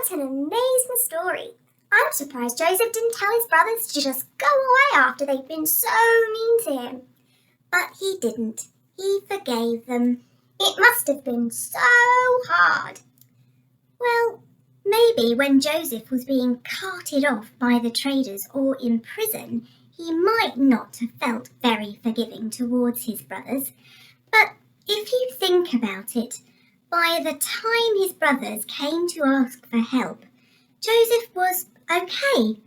What an amazing story. I'm surprised Joseph didn't tell his brothers to just go away after they'd been so mean to him. But he didn't. He forgave them. It must have been so hard. Well, maybe when Joseph was being carted off by the traders or in prison, he might not have felt very forgiving towards his brothers. But if you think about it, by the time his brothers came to ask for help, Joseph was okay.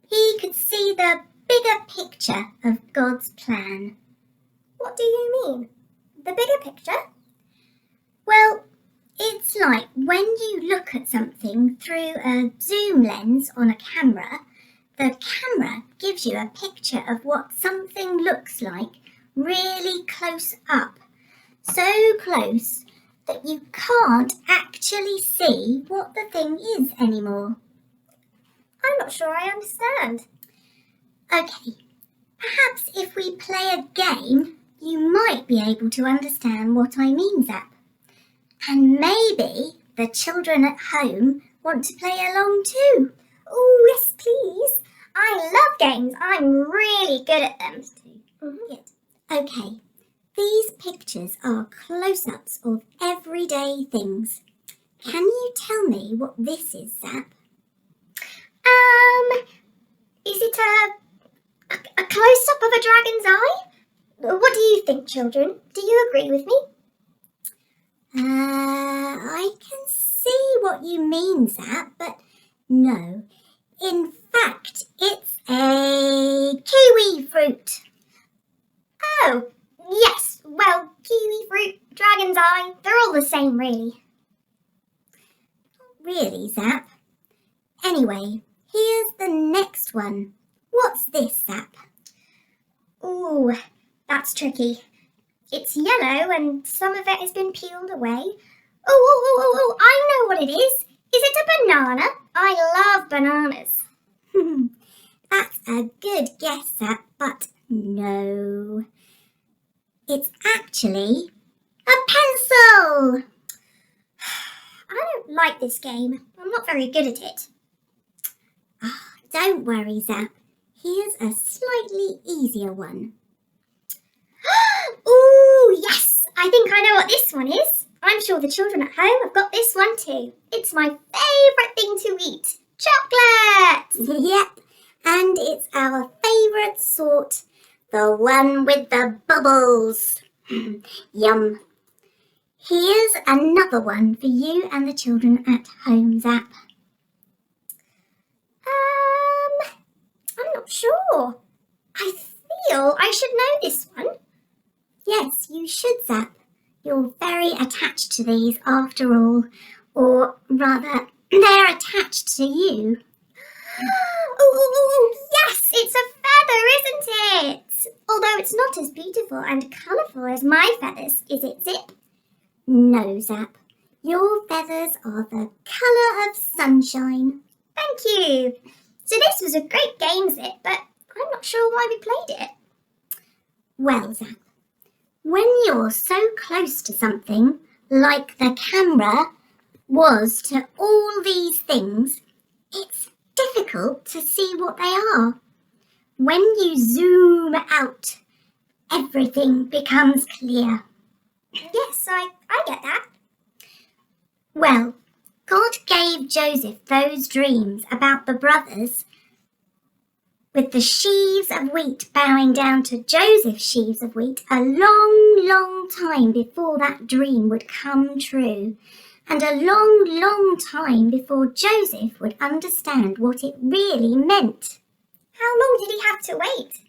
He could see the bigger picture of God's plan. What do you mean? The bigger picture? Well, it's like when you look at something through a zoom lens on a camera, the camera gives you a picture of what something looks like really close up. So close that you can't actually see what the thing is anymore. I'm not sure I understand. Okay, perhaps if we play a game, you might be able to understand what I mean, Zap. And maybe the children at home want to play along too. Oh, yes, please. I love games. I'm really good at them. Good. Okay, these pictures are close-ups of everyday things. Can you tell me what this is, Zap? Is it a close-up of a dragon's eye? What do you think, children? Do you agree with me? I can see what you mean, Zap, but no. In fact, it's a kiwi fruit. Oh, yes. Well, kiwi fruit, dragon's eye, they're all the same, really. Not really, Zap. Anyway, here's the next one. What's this, Zap? Ooh, that's tricky. It's yellow and some of it has been peeled away. Oh, I know what it is. Is it a banana? I love bananas. That's a good guess, Zap, but no. It's actually a pencil. I don't like this game. I'm not very good at it. Don't worry, Zap. Here's a slightly easier one. Ooh, yes! I think I know what this one is. I'm sure the children at home have got this one too. It's my favourite thing to eat. Chocolate! Yep, and it's our favourite sort. The one with the bubbles. Yum. Here's another one for you and the children at home, Zap. I'm not sure. I feel I should know this one. Yes, you should, Zap. You're very attached to these after all. Or rather, they're attached to you. Oh, yes, it's a feather, isn't it? Although it's not as beautiful and colourful as my feathers, is it, Zip? No, Zap. Your feathers are the colour of sunshine. Thank you. So this was a great game, Zip, but I'm not sure why we played it. Well, Zap, when you're so close to something, like the camera was to all these things, it's difficult to see what they are. When you zoom out, everything becomes clear. Yes, I get that. Well, God gave Joseph those dreams about the brothers, with the sheaves of wheat bowing down to Joseph's sheaves of wheat a long, long time before that dream would come true, and a long, long time before Joseph would understand what it really meant. How long did he have to wait?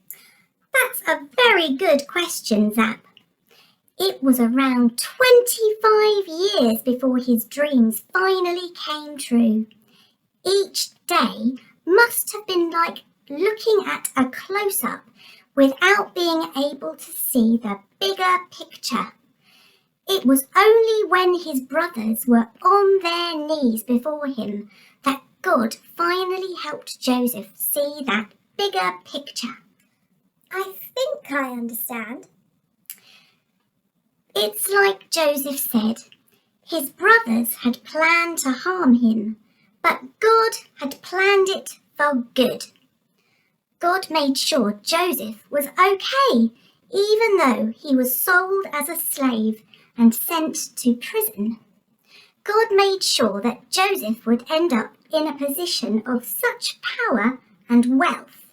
That's a very good question, Zap. It was around 25 years before his dreams finally came true. Each day must have been like looking at a close-up without being able to see the bigger picture. It was only when his brothers were on their knees before him that God finally helped Joseph see that bigger picture. I think I understand. It's like Joseph said. His brothers had planned to harm him, But God had planned it for good. God made sure Joseph was okay, even though he was sold as a slave and sent to prison. God made sure that Joseph would end up in a position of such power and wealth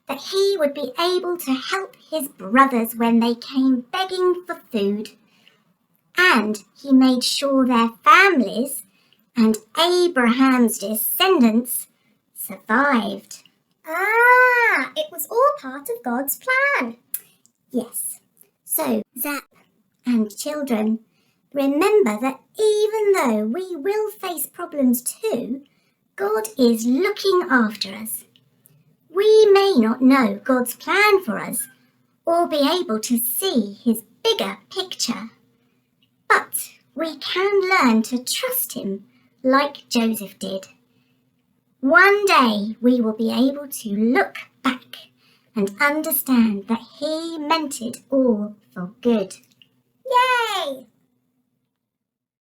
that he would be able to help his brothers when they came begging for food. And he made sure their families and Abraham's descendants survived. Ah, it was all part of God's plan. Yes. So, Zap and children, remember that even though we will face problems too, God is looking after us. We may not know God's plan for us or be able to see his bigger picture, but we can learn to trust him like Joseph did. One day we will be able to look back and understand that he meant it all for good. Yay!